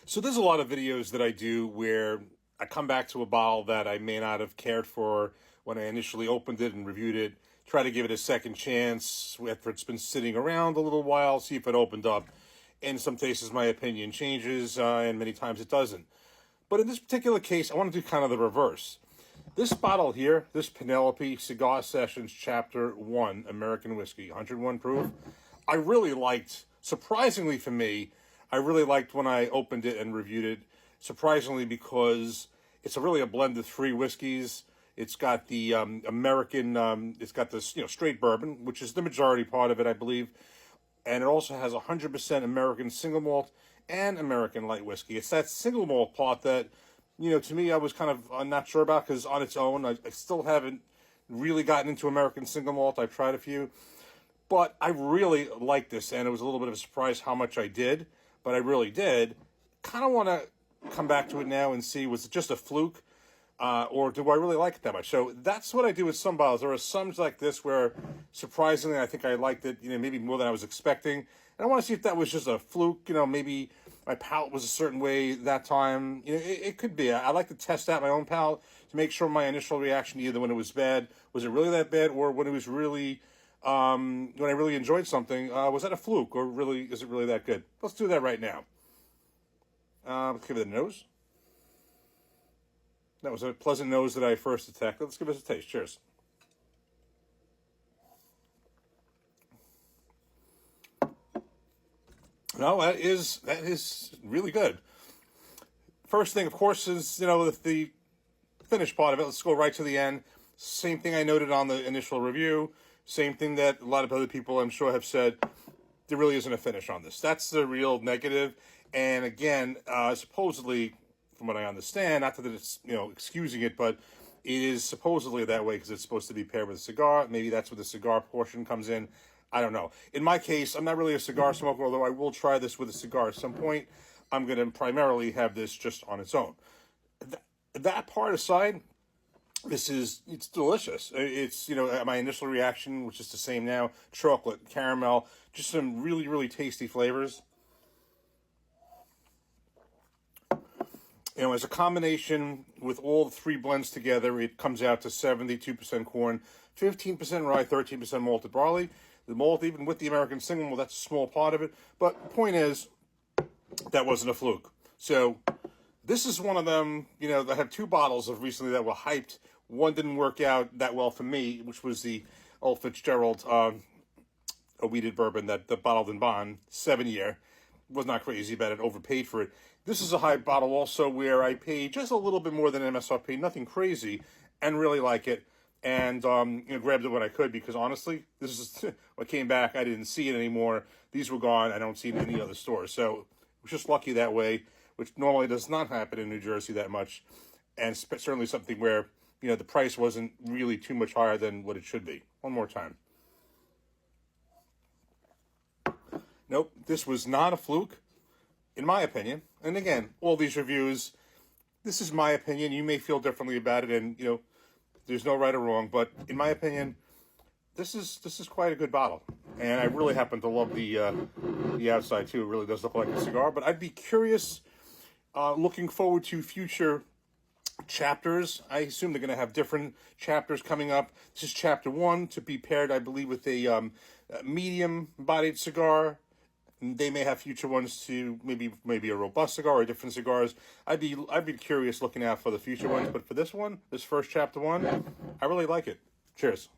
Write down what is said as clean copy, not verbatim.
So there's a lot of videos that I do where I come back to a bottle that I may not have cared for when I initially opened it and reviewed it, try to give it a second chance after it's been sitting around a little while, see if it opened up. In some cases, my opinion changes, and many times it doesn't. But in this particular case, I want to do kind of the reverse. This bottle here, this Penelope Cigar Sessions Chapter 1 American Whiskey, 101 proof, I really liked, surprisingly for me, I really liked when I opened it and reviewed it, surprisingly because it's really a blend of three whiskeys. It's got the American, it's got this, straight bourbon, which is the majority part of it, I believe. And it also has 100% American single malt and American light whiskey. It's that single malt part that, to me, I was kind of not sure about because on its own, I still haven't really gotten into American single malt. I've tried a few. But I really like this, and it was a little bit of a surprise how much I did, but I really did. Kind of want to come back to it now and see, was it just a fluke, or do I really like it that much? So that's what I do with some bottles. There are some like this where, surprisingly, I think I liked it, maybe more than I was expecting. And I want to see if that was just a fluke, maybe my palate was a certain way that time. It could be. I like to test out my own palate to make sure my initial reaction, either when it was bad, was it really that bad, or when it was really... when I really enjoyed something, was that a fluke, or really is it really that good? Let's do that right now. Let's give it a nose. That was a pleasant nose that I first detected. Let's give it a taste. Cheers. No, that is really good. First thing, of course, is the finish part of it. Let's go right to the end. Same thing I noted on the initial review. Same thing that a lot of other people, I'm sure, have said. There really isn't a finish on this. That's the real negative. And again, supposedly, from what I understand, not that it's excusing it, but it is supposedly that way because it's supposed to be paired with a cigar. Maybe that's where the cigar portion comes in. I don't know. In my case, I'm not really a cigar smoker, although I will try this with a cigar at some point. I'm going to primarily have this just on its own. That part aside, it's delicious. It's, my initial reaction, which is the same now, chocolate, caramel, just some really, really tasty flavors. As a combination with all the three blends together, it comes out to 72% corn, 15% rye, 13% malted barley. The malt, even with the American single malt, that's a small part of it. But the point is, that wasn't a fluke. So this is one of them, I have two bottles of recently that were hyped. One didn't work out that well for me, which was the Old Fitzgerald a wheated bourbon that the bottled in bond, 7-year. Was not crazy about it, overpaid for it. This is a high bottle also where I paid just a little bit more than MSRP, nothing crazy, and really like it. And grabbed it when I could because honestly, this is what came back. I didn't see it anymore. These were gone. I don't see it in any other store. So I was just lucky that way, which normally does not happen in New Jersey that much. And certainly something where, the price wasn't really too much higher than what it should be. One more time. Nope, this was not a fluke, in my opinion. And again, all these reviews, this is my opinion. You may feel differently about it, and there's no right or wrong. But in my opinion, this is quite a good bottle, and I really happen to love the outside too. It really does look like a cigar. But I'd be curious, looking forward to future chapters. I assume they're going to have different chapters coming up. This is chapter 1 to be paired, I believe, with a medium-bodied cigar. They may have future ones to maybe a robust cigar or different cigars. I'd be curious looking out for the future ones, but for this one, this first chapter 1, I really like it. Cheers.